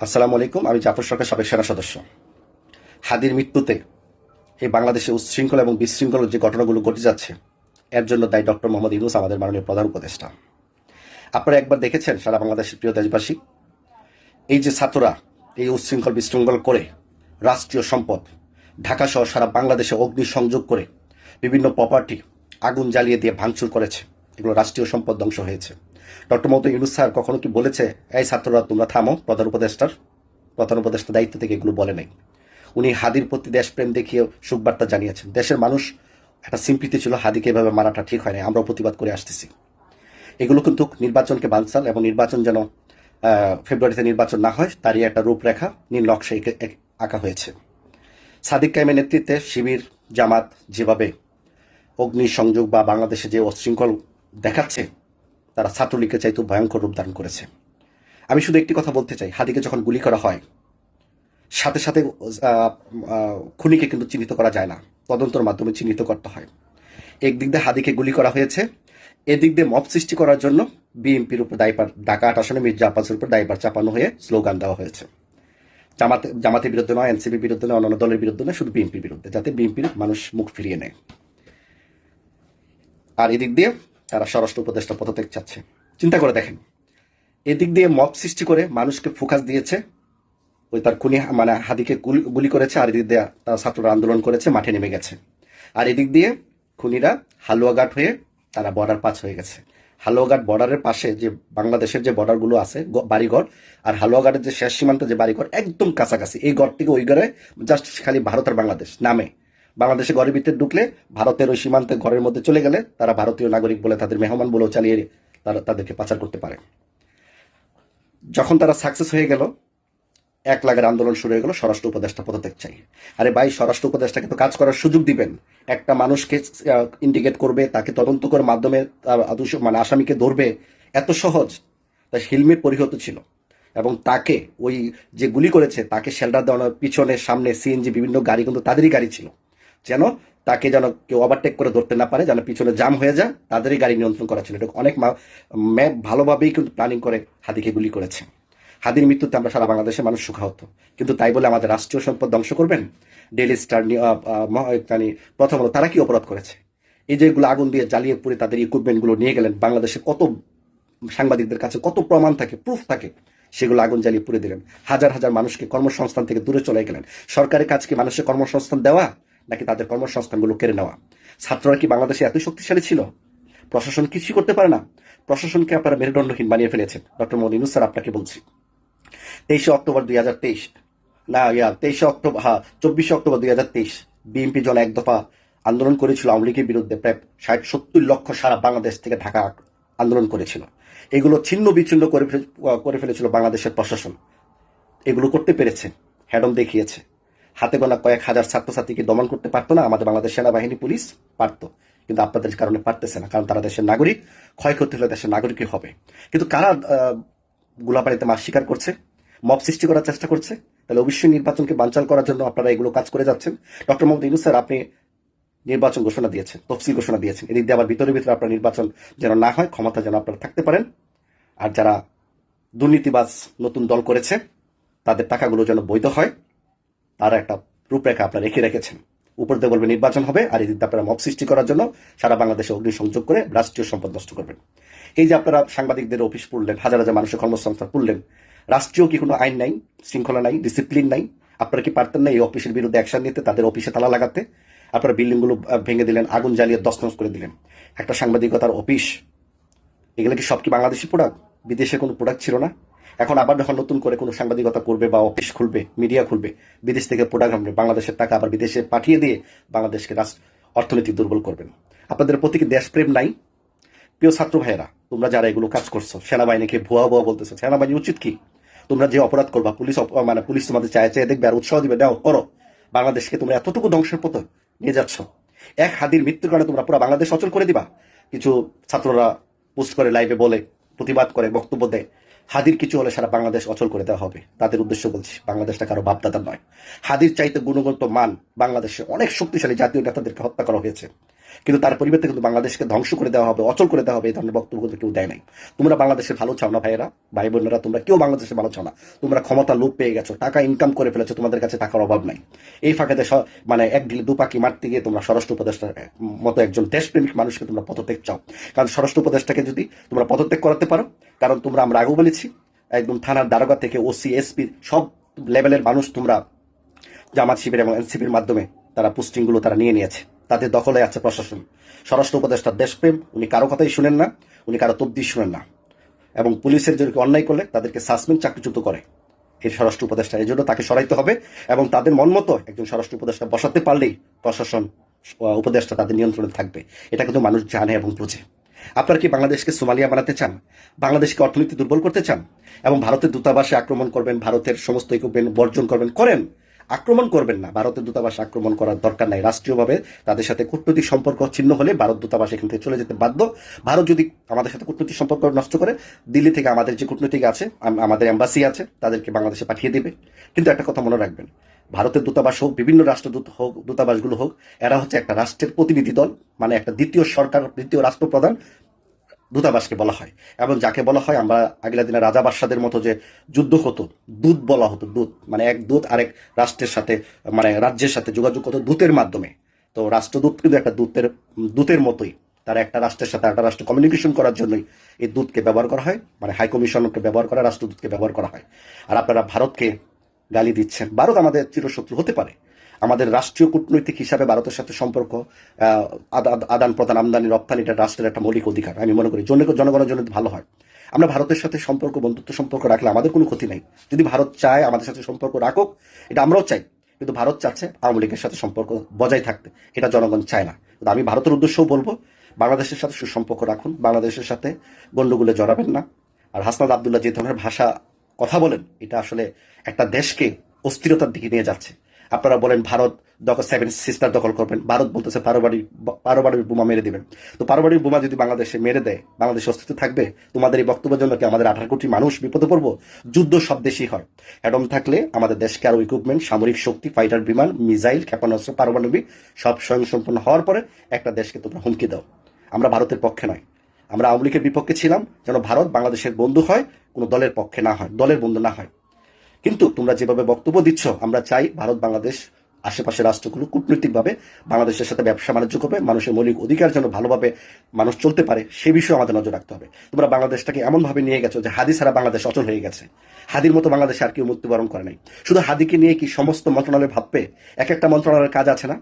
আসসালামু আলাইকুম। আমি জাফর সরকার, সাবেক সেনা সদস্য। হাদির মৃত্যুতে এই বাংলাদেশে উচ্ছৃঙ্খলা এবং বিশৃঙ্খল যে ঘটনাগুলো ঘটে যাচ্ছে, এর জন্য দায়ী ডক্টর মোহাম্মদ ইউনূস, আমাদের মাননীয় প্রধান উপদেষ্টা। আপনারা একবার দেখেছেন সারা বাংলাদেশের প্রিয় দেশবাসী, এই যে ছাত্ররা এই উচ্ছৃঙ্খল বিশৃঙ্খল করে রাষ্ট্রীয় সম্পদ ঢাকা সহ সারা বাংলাদেশে অগ্নিসংযোগ করে বিভিন্ন প্রপার্টি আগুন জ্বালিয়ে দিয়ে ভাঙচুর করেছে, এগুলো রাষ্ট্রীয় সম্পদ ধ্বংস হয়েছে। ডক্টর মোহাম্মদ ইউনূস স্যার কখনো কি বলেছে এই ছাত্ররা তোমরা থামো? প্রধান উপদেষ্টার দায়িত্ব থেকে এগুলো বলে নাই। উনি হাদির প্রতি দেশপ্রেম দেখিয়ে সুখবার্তা জানিয়েছেন। দেশের মানুষ একটা সিম্পিতি ছিল, হাদিকে এভাবে মারাটা ঠিক হয় না, আমরাও প্রতিবাদ করে আসতেছি। এগুলো কিন্তু নির্বাচনকে বানচাল, এবং নির্বাচন যেন ফেব্রুয়ারিতে নির্বাচন না হয় তারই একটা রূপরেখা নীল নকশা আঁকা হয়েছে। সাদিক কায়েমের নেতৃত্বে শিবির জামাত যেভাবে অগ্নিসংযোগ বা বাংলাদেশে যে অশৃঙ্খল দেখাচ্ছে, তারা ছাত্রলীগের চাইতে ভয়ঙ্কর রূপ ধারণ করেছে। আমি শুধু একটি কথা বলতে চাই, হাদিকে যখন গুলি করা হয় সাথে সাথে খুনিকে কিন্তু চিহ্নিত করা যায় না, তদন্তের মাধ্যমে চিহ্নিত করতে হয়। একদিক দিয়ে হাদিকে গুলি করা হয়েছে, এদিক দিয়ে মব সৃষ্টি করার জন্য বিএনপির উপর দায়ভার, ঢাকা ৮ আসনে মির্জা আব্বাসের উপর দায়ভার চাপানো হয়ে স্লোগান দেওয়া হয়েছে। জামাতের বিরুদ্ধে নয়, এনসিপির বিরুদ্ধে নয়, অন্যান্য দলের বিরুদ্ধে নয়, শুধু বিএনপির বিরুদ্ধে, যাতে বিএনপির মানুষ মুখ ফিরিয়ে নেয়। আর এদিক দিয়ে তারা স্বরাষ্ট্র উপদেষ্টা পদত্যাগ চাচ্ছে। চিন্তা করে দেখেন, এদিক দিয়ে মব সৃষ্টি করে মানুষকে ফোকাস দিয়েছে, ওই তার খুনি মানে হাদিকে গুলি করেছে, আর এদিক দিয়ে তারা ছাত্ররা আন্দোলন করেছে, মাঠে নেমে গেছে। আর এদিক দিয়ে খুনিরা হালুয়াঘাট হয়ে তারা বর্ডার পাস হয়ে গেছে। হালুয়াঘাট বর্ডারের পাশে যে বাংলাদেশের যে বর্ডারগুলো আছে বাড়িঘর, আর হালুয়াঘাটের যে শেষ সীমান্ত যে বাড়িঘর একদম কাছাকাছি, এই ঘর থেকে ওই ঘরে জাস্ট খালি ভারত আর বাংলাদেশ নামে। বাংলাদেশে ঘরের ভিতরে ঢুকলে ভারতের ওই সীমান্তে ঘরের মধ্যে চলে গেলে তারা ভারতীয় নাগরিক বলে, তাদের মেহমান বলেও চালিয়ে তাদেরকে পাচার করতে পারে। যখন তারা সাকসেস হয়ে গেল, ১ লাখের আন্দোলন শুরু হয়ে গেল, স্বরাষ্ট্র উপদেষ্টা পদত্যাগ চাই। আরে ভাই, স্বরাষ্ট্র উপদেষ্টাকে তো কাজ করার সুযোগ দিবেন। একটা মানুষকে ইন্ডিকেট করবে, তাকে তদন্ত করে মাধ্যমে মানে আসামিকে ধরবে, এত সহজ? তার হেলমেট পরিহিত ছিল, এবং তাকে ওই যে গুলি করেছে তাকে শেল্টার দেওয়ানোর পিছনে সামনে সিএনজি বিভিন্ন গাড়ি কিন্তু তাদেরই গাড়ি ছিল, যেন তাকে যেন কেউ ওভারটেক করে ধরতে না পারে, যেন পিছনে জাম হয়ে যায়, তাদেরই গাড়ি নিয়ন্ত্রণ করা ছিল। এটা অনেক ম্যাপ ভালোভাবেই কিন্তু প্ল্যানিং করে হাদিকে গুলি করেছে। হাদির মৃত্যুতে আমরা সারা বাংলাদেশের মানুষ সুখাহত, কিন্তু তাই বলে আমাদের রাষ্ট্রীয় সম্পদ ধ্বংস করবেন? ডেইলি স্টার প্রথম হলো, তারা কি অপরাধ করেছে? এই যেগুলো আগুন দিয়ে জ্বালিয়ে পুড়ে তাদের ইকুইপমেন্টগুলো নিয়ে গেলেন, বাংলাদেশে কত সাংবাদিকদের কাছে কত প্রমাণ থাকে, প্রুফ থাকে, সেগুলো আগুন জ্বালিয়ে পুড়ে দিলেন। হাজার হাজার মানুষকে কর্মসংস্থান থেকে দূরে চলে গেলেন। সরকারের কাজ কি মানুষের কর্মসংস্থান দেওয়া, নাকি তাদের কর্মসংস্থানগুলো কেড়ে নেওয়া? ছাত্ররা কি বাংলাদেশে এতই শক্তিশালী ছিল? প্রশাসন কিছুই করতে পারে না? প্রশাসনকে আপনারা মেরুদণ্ডহীন বানিয়ে ফেলেছেন। ডক্টর মোহাম্মদ ইউনূস স্যার, আপনাকে বলছি, 23 অক্টোবর 2023, না 23 অক্টোবর, 24 অক্টোবর 2023 বিএনপি জন এক দফা আন্দোলন করেছিল আওয়ামী লীগের বিরুদ্ধে। প্রায় 60-70 লক্ষ সারা বাংলাদেশ থেকে ঢাকা আন্দোলন করেছিল। এগুলো ছিন্ন বিচ্ছিন্ন করে ফেলেছিল বাংলাদেশের প্রশাসন। এগুলো করতে পেরেছে, হ্যাডম দেখিয়েছে। হাতে গোনা কয়েক হাজার ছাত্রছাত্রীকে দমন করতে পারতো না আমাদের বাংলাদেশ সেনাবাহিনী, পুলিশ? পারতো, কিন্তু আপনাদের কারণে পারতেছে না, কারণ তারা দেশের নাগরিক। ক্ষয়ক্ষতি হলে দেশের নাগরিকই হবে। কিন্তু কারা গোলাপাড়িতে মাছ শিকার করছে, মব সৃষ্টি করার চেষ্টা করছে? তাহলে অবশ্যই নির্বাচনকে বানচাল করার জন্য আপনারা এগুলো কাজ করে যাচ্ছেন। ডক্টর মোহাম্মদ ইউনূস স্যার, আপনি নির্বাচন ঘোষণা দিয়েছেন, তফসিল ঘোষণা দিয়েছেন, এদিক দিয়ে আবার ভিতরে ভিতরে আপনার নির্বাচন যেন না হয়, ক্ষমতা যেন আপনারা থাকতে পারেন। আর যারা দুর্নীতিবাজ নতুন দল করেছে তাদের টাকাগুলো যেন বৈধ হয়, তার একটা রূপরেখা আপনারা রেখেছেন। উপর দিয়ে বলবেন নির্বাচন হবে, আর এদিক দিয়ে আপনারা মব সৃষ্টি করার জন্য সারা বাংলাদেশে অগ্নিসংযোগ করে রাষ্ট্রীয় সম্পদ নষ্ট করবেন। এই যে আপনারা সাংবাদিকদের অফিস পুড়লেন, হাজার হাজার মানুষের কর্মসংস্থান পুড়লেন, রাষ্ট্রীয় কি কোনো আইন নাই, শৃঙ্খলা নাই, ডিসিপ্লিন নাই? আপনারা কি পারতেন না এই অফিসের বিরুদ্ধে অ্যাকশন নিতে, তাদের অফিসে তালা লাগাতে? আপনারা বিল্ডিংগুলো ভেঙে দিলেন, আগুন জ্বালিয়ে দস্তনস করে দিলেন। একটা সাংবাদিকতার অফিস, এগুলো কি সব কি বাংলাদেশি প্রোডাক্ট? বিদেশে কোনো প্রোডাক্ট ছিল না? এখন আবার যখন নতুন করে কোনো সাংবাদিকতা করবে বা অফিস খুলবে, মিডিয়া খুলবে, বিদেশ থেকে প্রোডাক্ট আনবে, বাংলাদেশের টাকা আবার বিদেশে পাঠিয়ে দিয়ে বাংলাদেশকে অর্থনীতি দুর্বল করবেন। আপনাদের প্রতি কি দেশপ্রেম নাই? প্রিয় ছাত্র ভাইয়েরা, তোমরা যারা এগুলো কাজ করছো, সেনাবাহিনীকে ভুয়া ভুয়া বলতেছো, সেনাবাহিনী উচিত কি? তোমরা যে অপরাধ করবা, পুলিশ তোমাদের চায় চায় দেখবে আর উৎসাহ দিবে, দাও করো। বাংলাদেশকে তোমরা এতটুকু ধ্বংসের পথে নিয়ে যাচ্ছ, এক হাদির মৃত্যুর কারণে তোমরা পুরো বাংলাদেশ অচল করে দিবা। কিছু ছাত্ররা পোস্ট করে, লাইভে বলে, প্রতিবাদ করে, বক্তব্য দেয়, হাদির কিছু হলে সারা বাংলাদেশ অচল করে দেওয়া হবে। তাদের উদ্দেশ্য বলছি, বাংলাদেশটা কারো বাপদাদার নয়। হাদির চাইতে গুণগত মান বাংলাদেশে অনেক শক্তিশালী জাতীয় নেতাদেরকে হত্যা করা হয়েছে। কিন্তু তার পরিবর্তে কিন্তু বাংলাদেশকে ধ্বংস করে দেওয়া হবে, অচল করে দেওয়া হবে, এই ধরনের বক্তব্য কিন্তু কেউ দেয় নাই। তোমরা বাংলাদেশের ভালো চাও না ভাইয়েরা, ভাই বোনেরা, তোমরা কেউ বাংলাদেশের ভালো চাও না। তোমরা ক্ষমতা লোপ পেয়ে গেছো, টাকা ইনকাম করে ফেলেছো, তোমাদের কাছে টাকার অভাব নাই। এই ফাঁকাতে মানে এক ঢিলে দুপাকি মারতে গিয়ে তোমরা স্বরাষ্ট্র উপদেষ্টার মতো একজন দেশপ্রেমিক মানুষকে তোমরা পদত্যাগ চাও। কারণ স্বরাষ্ট্র উপদেষ্টাকে যদি তোমরা পদত্যাগ করাতে পারো, কারণ তোমরা, আমরা আগেও বলেছি, একদম থানার দারোগা থেকে ওসি, এসপি সব লেভেলের মানুষ তোমরা জামাত শিবির এবং এনসিপির মাধ্যমে তারা পোস্টিংগুলো তারা নিয়ে নিয়েছে, তাদের দখলে আছে প্রশাসন। স্বরাষ্ট্র উপদেষ্টার দেশপ্রেম, উনি কারো কথাই শুনেন না, উনি কারো তবদি শুনেন না, এবং পুলিশের যদি অন্যায় করলে তাদেরকে সাসপেন্ড, চাকরিচ্যুত করে এই স্বরাষ্ট্র উপদেষ্টা। এই জন্য তাকে সরাইতে হবে, এবং তাদের মন মতো একজন স্বরাষ্ট্র উপদেষ্টা বসাতে পারলেই প্রশাসন উপদেষ্টা তাদের নিয়ন্ত্রণে থাকবে। এটা কিন্তু মানুষ জানে এবং বুঝে। আপনারা কি বাংলাদেশকে সোমালিয়া বানাতে চান? বাংলাদেশকে অর্থনীতি দুর্বল করতে চান এবং ভারতের দূতাবাসে আক্রমণ করবেন, ভারতের সমস্ত ইকুইপমেন্ট বর্জন করবেন? করেন, আক্রমণ করবেন না। ভারতের দূতাবাসে আক্রমণ করার দরকার নাই। রাষ্ট্রীয়ভাবে তাদের সাথে কূটনৈতিক সম্পর্ক ছিন্ন হলে ভারত দূতাবাস এখান থেকে চলে যেতে বাধ্য। ভারত যদি আমাদের সাথে কূটনৈতিক সম্পর্ক নষ্ট করে, দিল্লি থেকে আমাদের যে কূটনৈতিক আছে, আমাদের এম্বাসি আছে, তাদেরকে বাংলাদেশে পাঠিয়ে দেবে। কিন্তু একটা কথা মনে রাখবেন, ভারতের দূতাবাস হোক, বিভিন্ন রাষ্ট্রদূত হোক, দূতাবাসগুলো হোক, এরা হচ্ছে একটা রাষ্ট্রের প্রতিনিধি দল, মানে একটা দ্বিতীয় সরকার, দ্বিতীয় রাষ্ট্রপ্রধান দূতাবাসকে বলা হয়। এবং যাকে বলা হয়, আমরা আগলা দিনে রাজা বাদশাদের মতো যে যুদ্ধ হতো, দূত বলা হতো। দূত মানে এক দূত আরেক রাষ্ট্রের সাথে, মানে রাজ্যের সাথে যোগাযোগ হতো দূতের মাধ্যমে। তো রাষ্ট্রদূত কিন্তু একটা দূতের মতোই, তারা একটা রাষ্ট্রের সাথে একটা রাষ্ট্র কমিউনিকেশন করার জন্যই এই দূতকে ব্যবহার করা হয়, মানে হাই কমিশনকে ব্যবহার করা, রাষ্ট্রদূতকে ব্যবহার করা হয়। আর আপনারা ভারতকে গালি দিচ্ছেন। ভারত আমাদের চিরশত্রু হতে পারে, আমাদের রাষ্ট্রীয় কূটনৈতিক হিসাবে ভারতের সাথে সম্পর্ক, আদান প্রদান, আমদানি রপ্তানি, এটা রাষ্ট্রের একটা মৌলিক অধিকার। আমি মনে করি জনগণের জন্য ভালো হয়। আমরা ভারতের সাথে সম্পর্ক, বন্ধুত্ব সম্পর্ক রাখলে আমাদের কোনো ক্ষতি নাই। যদি ভারত চায় আমাদের সাথে সম্পর্ক রাখুক, এটা আমরাও চাই, কিন্তু ভারত চাচ্ছে আওয়ামী লীগের সাথে সম্পর্ক বজায় থাকতে, এটা জনগণ চায় না। কিন্তু আমি ভারতের উদ্দেশ্যও বলবো, বাংলাদেশের সাথে সুসম্পর্ক রাখুন, বাংলাদেশের সাথে গন্ডগোলে জড়াবেন না। আর হাসনাত আবদুল্লাহ যে ধরনের ভাষা কথা বলেন, এটা আসলে একটা দেশকে অস্থিরতার দিকে নিয়ে যাচ্ছে। আপনারা বলেন ভারত সেভেন সিস্টার দখল করবেন, ভারত বলতেছে পারমাণবিক বোমা মেরে দিবেন। তো পারমাণবিক বোমা যদি বাংলাদেশে মেরে দেয়, বাংলাদেশের অস্তিত্ব থাকবে? তোমাদের এই বক্তব্যের জন্য কি আমাদের 18 কোটি মানুষ বিপদে পড়বো? যুদ্ধ সব দেশই হয়। অ্যাটম থাকলে আমাদের দেশকে আরো ইকুইপমেন্ট, সামরিক শক্তি, ফাইটার বিমান, মিসাইল, ক্ষেপণাস্ত্র, পারমাণবিক সব স্বয়ংসম্পন্ন হওয়ার পরে একটা দেশকে তোমরা হুমকি দাও। আমরা ভারতের পক্ষে নয়, আমরা আওয়ামী লীগের বিপক্ষে ছিলাম, যেন ভারত বাংলাদেশের বন্ধু হয়, কোনো দলের পক্ষে না হয়, দলের বন্ধু না হয়। কিন্তু তোমরা যেভাবে বক্তব্য দিচ্ছ, আমরা চাই ভারত বাংলাদেশ আশেপাশের রাষ্ট্রগুলো কূটনৈতিকভাবে বাংলাদেশের সাথে ব্যবসা বাণিজ্য করবে, মানুষের মৌলিক অধিকার যেন ভালোভাবে মানুষ চলতে পারে, সে বিষয়ে আমাদের নজর রাখতে হবে। তোমরা বাংলাদেশটাকে এমনভাবে নিয়ে গেছো যে হাদি ছাড়া বাংলাদেশ অচল হয়ে গেছে। হাদির মতো বাংলাদেশে আর কেউ মৃত্যুবরণ করে নাই। শুধু হাদিকে নিয়ে কি সমস্ত মন্ত্রণালয় ভাববে? এক একটা মন্ত্রণালয়ের কাজ আছে না?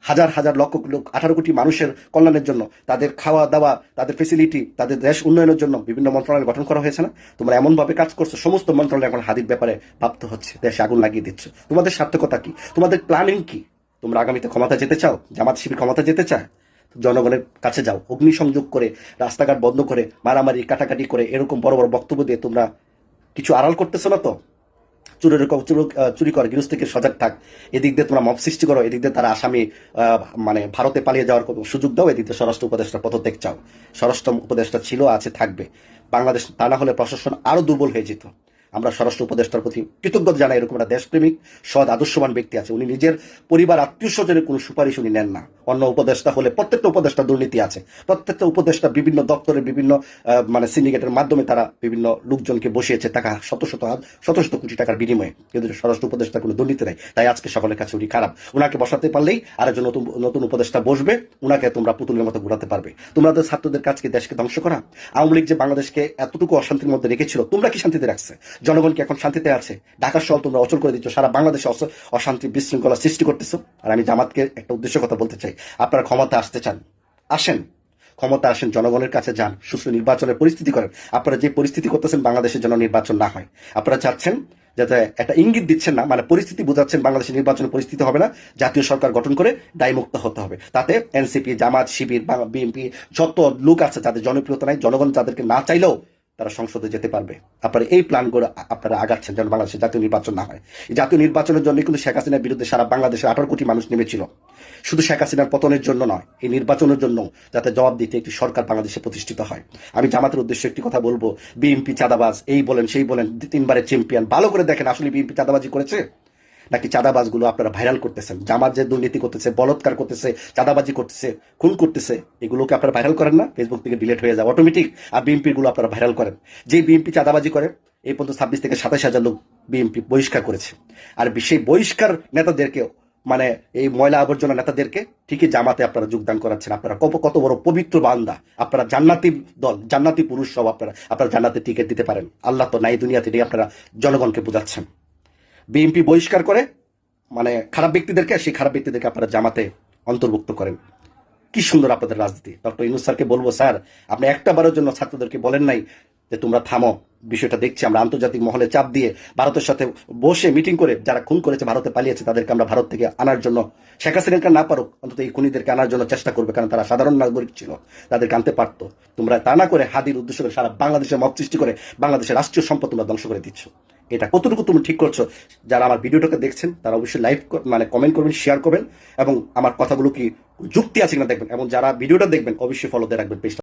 হাজার হাজার লক্ষ 18 কোটি মানুষের কল্যাণের জন্য, তাদের খাওয়া দাওয়া, তাদের ফেসিলিটি, তাদের দেশ উন্নয়নের জন্য বিভিন্ন মন্ত্রণালয় গঠন করা হয়েছে না? তোমরা এমনভাবে কাজ করছো, সমস্ত মন্ত্রণালয় এখন হাদির ব্যাপারে ভাবতে হচ্ছে, দেশে আগুন লাগিয়ে দিচ্ছ। তোমাদের সার্থকতা কি? তোমাদের প্ল্যানিং কি? তোমরা আগামীতে ক্ষমতা যেতে চাও? জামাত শিবির ক্ষমতা যেতে চায়? জনগণের কাছে যাও, অগ্নিসংযোগ করে, রাস্তাঘাট বন্ধ করে, মারামারি কাটাকাটি করে, এরকম বড় বড় বক্তব্য দিয়ে তোমরা কিছু আড়াল করতেছো না তো? চুরি করে গৃহস্থ থেকে সজাগ থাক। এদিক দিয়ে তোমরা মব সৃষ্টি করো, এদিক দিয়ে তারা আসামি, মানে ভারতে পালিয়ে যাওয়ার সুযোগ দাও, এদিক দিয়ে স্বরাষ্ট্র উপদেষ্টা পদত্যাগ চাও। স্বরাষ্ট্র উপদেষ্টা ছিল, আছে, থাকবে। বাংলাদেশ তা না হলে প্রশাসন আরো দুর্বল হয়ে যেত। আমরা স্বরাষ্ট্র উপদেষ্টার প্রতি কৃতজ্ঞতা জানাই। এরকম একটা দেশপ্রেমিক, সৎ, আদর্শবান ব্যক্তি আছে। উনি নিজের পরিবার, আত্মীয় স্বজনের কোনো সুপারিশ উনি নেন না। অন্য উপদেষ্টা হলে, প্রত্যেকটা উপদেষ্টা দুর্নীতি আছে, প্রত্যেকটা উপদেষ্টা বিভিন্ন দপ্তরের বিভিন্ন মানে সিন্ডিকেটের মাধ্যমে তারা বিভিন্ন লোকজনকে বসিয়েছে টাকা, শত শত কোটি টাকার বিনিময়ে। কিন্তু স্বরাষ্ট্র উপদেষ্টার কোনো দুর্নীতি নাই। তাই আজকে সকলের কাছে উনি খারাপ। উনাকে বসাতে পারলেই আরেকজন নতুন উপদেষ্টা বসবে, উনাকে তোমরা পুতুলের মতো ঘুরাতে পারবে। তোমাদের ছাত্রদের কাজকে দেশকে ধ্বংস করা। আওয়ামী লীগ যে বাংলাদেশকে এতটুকু অশান্তির মধ্যে রেখেছিল, তোমরা কি শান্তিতে রাখছে? জনগণ কি এখন শান্তিতে আছে? ঢাকা শহর তোমরা অচল করে দিচ্ছ, সারা বাংলাদেশে অশান্তি, বিশৃঙ্খলা সৃষ্টি করতেছো। আর আমি জামাতকে একটা উদ্দেশ্য কথা বলতে চাই, আপনারা ক্ষমতা আসতে চান, আসেন, ক্ষমতা আসেন, জনগণের কাছে যান, সুষ্ঠু নির্বাচনের পরিস্থিতি করেন। আপনারা যে পরিস্থিতি করতেছেন, বাংলাদেশের জন্য নির্বাচন না হয়। আপনারা চাচ্ছেন, যাতে একটা ইঙ্গিত দিচ্ছেন না, মানে পরিস্থিতি বোঝাচ্ছেন, বাংলাদেশের নির্বাচনের পরিস্থিতি হবে না, জাতীয় সরকার গঠন করে দায়মুক্ত হতে হবে। তাতে এনসিপি, জামাত শিবির, বিএনপি যত লোক আছে যাদের জনপ্রিয়তা নাই, জনগণ যাদেরকে না চাইলেও তারা সংসদে যেতে পারবে। আপনারা এই প্ল্যানগুলো আপনারা আগাচ্ছেন যেন বাংলাদেশে জাতীয় নির্বাচন না হয়। এই জাতীয় নির্বাচনের জন্য কিন্তু শেখ হাসিনার বিরুদ্ধে সারা বাংলাদেশের 18 কোটি মানুষ নেমেছিল। শুধু শেখ হাসিনার পতনের জন্য নয়, এই নির্বাচনের জন্য, যাতে জবাব দিতে একটি সরকার বাংলাদেশে প্রতিষ্ঠিত হয়। আমি জামাতের উদ্দেশ্যে একটি কথা বলবো, বিএনপি চাঁদাবাজ, এই বলেন সেই বলেন, 3বারের চ্যাম্পিয়ন, ভালো করে দেখেন আসলে বিএনপি চাঁদাবাজি করেছে নাকি চাঁদাবাজগুলো আপনারা ভাইরাল করতেছেন? জামাত যে দুর্নীতি করতেছে, বলৎকার করতেছে, চাঁদাবাজি করতেছে, খুন করতেছে, এগুলোকে আপনারা ভাইরাল করেন না? ফেসবুক থেকে ডিলিট হয়ে যায় অটোমেটিক। আর বিএনপির গুলো আপনারা ভাইরাল করেন। যে বিএনপি চাঁদাবাজি করে, এই পর্যন্ত 26 থেকে 27,000 লোক বিএনপি বহিষ্কার করেছে। আর সেই বহিষ্কার নেতাদেরকে, মানে এই ময়লা আবর্জনা নেতাদেরকে ঠিকই জামাতে আপনারা যোগদান করাচ্ছেন। আপনারা কত বড় পবিত্র বান্দা, আপনারা জান্নাতি দল, জান্নাতি পুরুষ সব, আপনারা জান্নাতে টিকিট দিতে পারেন। আল্লাহ তো নাই দুনিয়াতে, এটাই আপনারা জনগণকে বোঝাচ্ছেন। বিএনপি বহিষ্কার করে মানে খারাপ ব্যক্তিদেরকে, সেই খারাপ ব্যক্তিদেরকে আপনারা জামাতে অন্তর্ভুক্ত করেন। কি সুন্দর আপনাদের রাজনীতি। ডক্টর ইউনূস স্যারকে বলবো, স্যার আপনি একটা বারের জন্য ছাত্রদেরকে বলেন নাই যে তোমরা থামো, বিষয়টা দেখছি আমরা, আন্তর্জাতিক মহলে চাপ দিয়ে ভারতের সাথে বসে মিটিং করে যারা খুন করেছে, ভারতে পালিয়েছে, তাদেরকে আমরা ভারত থেকে আনার জন্য, শেখ হাসিনাকে না পারুক অন্তত এই খুনিদেরকে আনার জন্য চেষ্টা করবে, কারণ তারা সাধারণ নাগরিক ছিল, তাদেরকে আনতে পারতো। তোমরা তা না করে হাদির উদ্দেশ্য করে সারা বাংলাদেশের মত সৃষ্টি করে বাংলাদেশের রাষ্ট্রীয় সম্পদ তোমরা ধ্বংস করে দিচ্ছ। এটা কতটুকু তুমি ঠিক করছো? যারা আমার ভিডিওটাকে দেখছেন তারা অবশ্যই লাইভ মানে কমেন্ট করবেন, শেয়ার করবেন, এবং আমার কথাগুলো কি যুক্তি আছে কিনা দেখবেন, এবং যারা ভিডিওটা দেখবেন অবশ্যই ফলো দিয়ে রাখবেন পেজটা।